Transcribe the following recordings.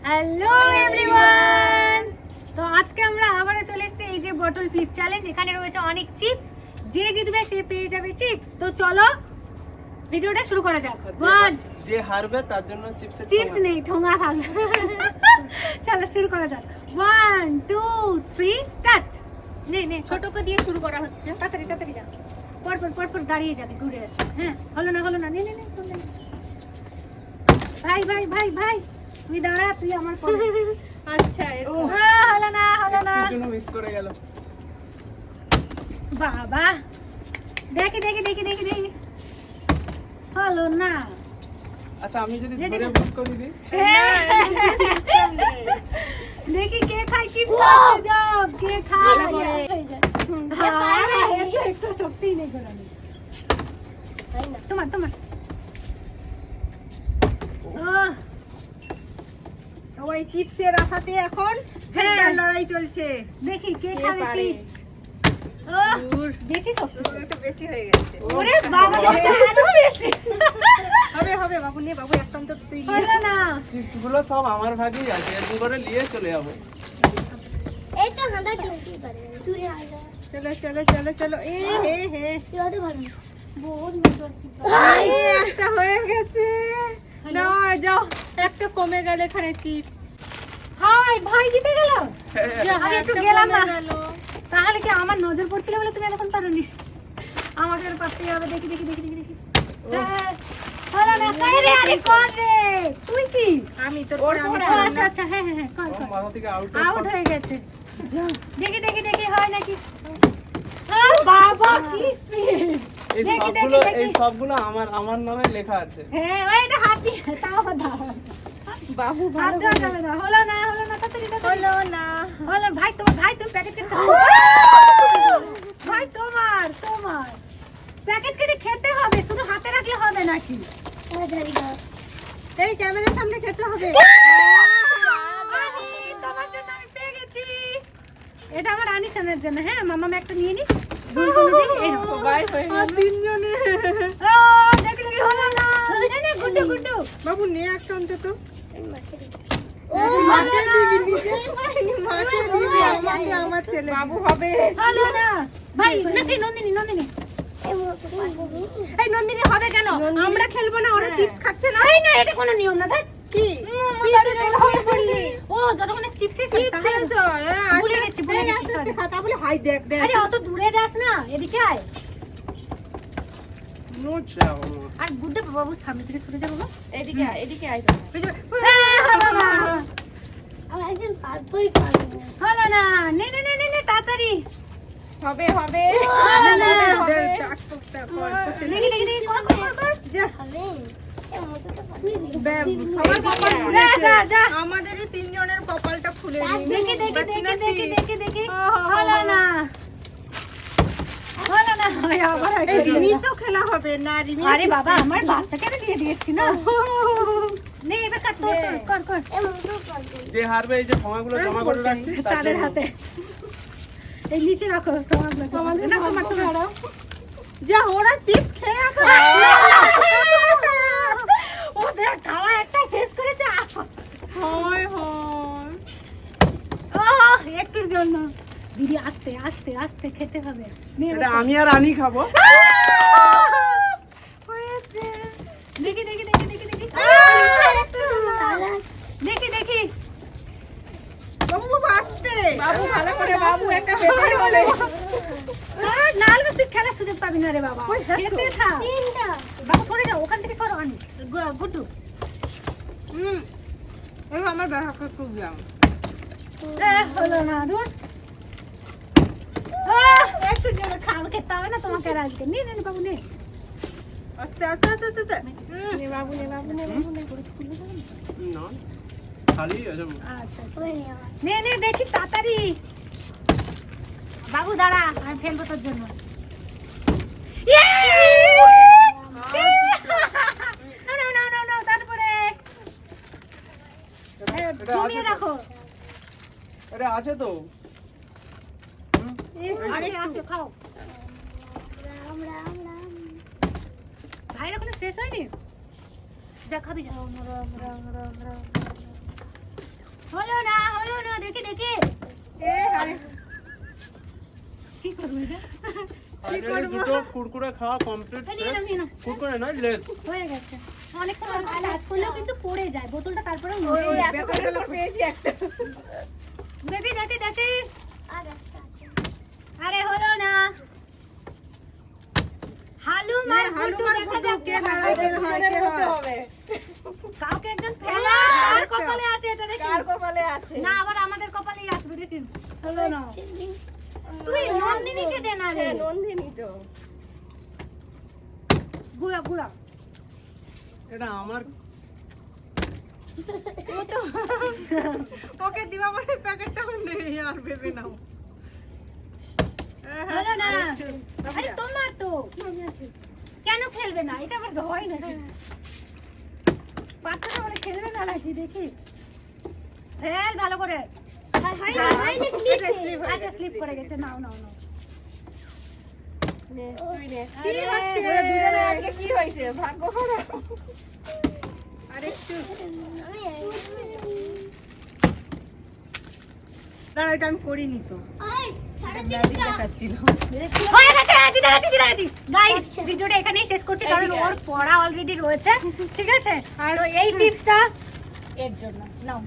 Hello everyone, তো আজকে আমরা আবারও চলে এসেছি এই যে বটল ফ্লিপ চ্যালেঞ্জ। এখানে রয়েছে অনেক চিপস, যে জিতবে সে পেয়ে যাবে চিপস। তো চলো ভিডিওটা শুরু করা যাক। যে হারবে তার জন্য চিপস নেই, ঠোঙা থাকবে। চলো শুরু করা যাক। 1 2 3 স্টার্ট। নে ছোটকে দিয়ে শুরু করা হচ্ছে। তাড়াতাড়ি তাড়াতাড়ি যা, পরপর দাঁড়িয়ে যাবে, ঘুরে আসবে। হ্যাঁ, হলো না নে ভাই ভাই ভাই ভাই তুই দাঁড়া, তুই আমার পরে। আচ্ছা হলো না জন্য মিস করে গেল। বাবা, দেখি হলো না। আচ্ছা আমি যদি Ready ধরে না? মিস করে দিই, দেখি কে খায় চিপস। যাও, কে খায়? একটু শক্তিই নেই গলায়। তোমার সবাই চিপসের আশাতে এখন হ্যাঁ। ফেটার লড়াই চলছে। দেখি কে কে খাবে পারে? চিপস। বেশি শক্তি। একটু বেশি হয়ে গেছে। ওরে বাবা, এটা আরো বেশি। হবে বাবু নিয়ে, বাবু একটা তো তুই নিয়ে। হলো না। চিপস গুলো সব আমার ভাগেই আছে, এরকম করে নিয়ে চলে যাবো। এইটা হাঁদা কিনতে পারে তুই হাঁদা চলো এ হে তুই হতে পারবি বহুত নেটওয়ার্ক কি একটা হয়ে গেছে। না যাও, একটা কমে গেল এখানে চিপস। হাই ভাই জিতে গেল। হ্যাঁ, আমি একটু গেলাম না। তাহলে কি আমার নজর পড়ছিল বলে তুমি এখন পারোনি? আমাকে আর পারতেই হবে। দেখি হ্যাঁ, হলো না। আরে কর রে, তুই কি? আমি তোর ও, পরে আমি আচ্ছা হ্যাঁ কর ও মাথা থেকে আউট হয়ে গেছে। যাও, দেখি হয় নাকি। বাবা কি স্পিড! এই সবগুলো আমার নামে লেখা আছে। হ্যাঁ, ওইটা হাতি, তাও দাও। বাবু হাত দেওয়া যাবে না। হলো না, তাড়াতাড়ি। হলো না। হলো ভাই, ভাই তুমি প্যাকেট কেটে ভাই তোমার প্যাকেট কেটে খেতে হবে, শুধু হাতে রাখলে হবে নাকি? তাড়াতাড়ি কর এই ক্যামেরার সামনে খেতে হবে। আমি তোমার জন্য আমি পেয়ে গেছি। এটা আমার আনিশানের জন্য। হ্যাঁ, মামা একটা নিয়ে নি। সবাই হয়ে গেল। তিনজনে। দেখি হলো না। গুড্ডু বাবু নে একটা অন্তত। ও মাকে দিবি, নিজেই পারিনি, মাকে দিবি, আমাকে আমার ছেলে বাবু হবে। হলো না ভাই। নন্দিনী এই নন্দিনী হবে কেন? আমরা খেলবো না, ওরা চিপস খাচ্ছে না। এই না, এটা কোনো নিয়ম না। দেখ কি তুই তো খেলবে বললি। ও যতক্ষণ চিপস চিপস এসো। ভুলে গেছি, আস্তে আস্তে খাতা বলে হাই দেখ। আরে অত দূরে যাস না, এদিকে আয়। নোচা বাবা। আর গুড্ডু বাবু সামনে থেকে সরে যাবো। এদিকে আয়। আমার একজন পারবই পারবো হলো না। নে তাড়াতাড়ি। হবে। দেখি কর। যা হবে এর মতো তো সবার কপাল ফুলেছে। যা। আমাদেরই তিনজনের কপালটা ফুলে দেখি দেখি। হলো না। আবার এই রিমি তো খেলা হবে না, রিমি। আরে বাবা, আমার বাচ্চাকে আমি দিয়ে দিয়েছি না। নে এবার কাট, কর। এর মতো পারবো যে হারবে এই যে ঠোঙাগুলো জমা করে রাখছি তাদের হাতে। এই নিচে রাখো তোমাগুলো। না তোমার। যা, ওরা চিপস খেয়ে আসে। ও দেখ, খাওয়া একটা শেষ করেছে। হয় একটুর জন্য দিদি আস্তে খেতে হবে। নে, এটা আমি আর আনি খাবো। হয়েছে। দেখি দেখি বাবু আসতে। বাবু ভালো করে, বাবু একটা বেশি বলে। নাহলে তুই খেলার সুযোগ পাবি না রে বাবা। ওই হ্যাঁ তো। খেতে থাক তিনটা বাবা, সরে যাও ওখান থেকে, সরো। আনি গুড্ডু। এই আমার ব্যাপারটা খুব জাম। হলো না, দূর। একটু জন্য খাওয়া খেতে হবে না তোমাকে আর আজকে। নে বাবু নে। আস্তে। নে বাবু নে। না খালি আছে। আচ্ছা ওই নিয়ে নে দেখি তাড়াতাড়ি। বাবু দাঁড়া, আমি ফেলবো তোর জন্য। না, তারপরে জমিয়ে রাখো। এটা আছে তো। আরে আসো, খাও। রাম ভাইয়ের ওখানে শেষ হয়নি? দেখাবি যা। হলো না দেখি এ হায়, কি করবো এটা? ফাইনালি দুটো কুরকুরে খাওয়া কমপ্লিট। এই নিয়ে নাও, নিয়ে নাও। কুরকুরে নয়, লেস। হয়ে গেছে। অনেক সময় কাজ করলেও কিন্তু পড়ে যায় বোতলটা, তারপরে ওই ব্যাপারটা পেয়েছি একটা। বেবি দেখি আর একটা আছে। আরে হলো না। হালু মার হালুমার দেখা ঘুটু যাক কে নাড়াইতে হয়, কে হয়? কাউকে একজন ফেলা। কার কপালে আছে এটা দেখি। কার কপালে আছে? না, আবার আমাদের কপালেই আসবে দেখি। হলো না। তুই নন্দিনীকে দে না রে। হ্যাঁ, নন্দিনী তো। গুড়া এটা আমার। ও তো ওকে দিবা মানে প্যাকেটটা নেই আর ভেবে নাও। হলো না। আরে তোমার তো কেন খেলবে না? এটা আবার হয় না। বাচ্চাটা বলে খেলবে না নাকি দেখি। ফেল ভালো করে। হয়নি flip। আচ্ছা স্লিপ করে গেছে। নাও তুই নে। কি আরে, হচ্ছে? ওরা দুজনে আজকে কি হয়েছে? ভাগ্য খারাপ। আরেকটু দাঁড়া, এটা আমি করিনি তো। ম্যাজিক দেখাচ্ছিলাম। হয়ে গেছে। জিতে গেছি। গাইস, ভিডিওটা এখানেই শেষ করছি কারণ ওর পড়া অলরেডি রয়েছে। ঠিক আছে? আর এই চিপসটা এর জন্য নাও।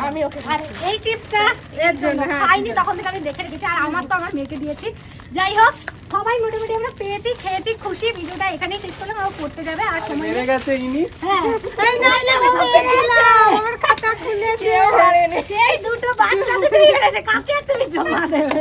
আমি ওকে আর এই চিপসটা এর জন্য, হ্যাঁ। খাইনি, তখন থেকে আমি দেখে রেখেছি। আর আমার তো আমার মেয়েকে দিয়েছি। যাই হোক, সবাই মোটামুটি আমরা পেয়েছি, খেয়েছি, খুশি। ভিডিওটা এখানেই শেষ করলাম। ও পড়তে যাবে আর সময় হেরে নেই। গেছে ইনি। হ্যাঁ, এই না, ওকে দিলাম। আমার খাতা খুলেছে। এই দুটো বাচ্চা তো পেয়ে গেছে। কাকে তুমি জমা দেবে?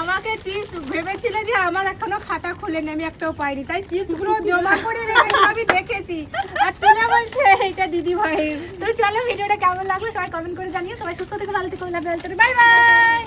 আমাকে চিপস ভেবেছিল যে আমার এখনো খাতা খুলেনি, আমি একটাও পাইনি, তাই চিপস গুলো জমা করে রেখেছি, আমি দেখেছি। আর তুলে বলছে এটা দিদি ভাই। তো চলো, ভিডিওটা কেমন লাগলো সবাই কমেন্ট করে জানিও। সবাই সুস্থ থেকে ভালো থেকে বাই বাই।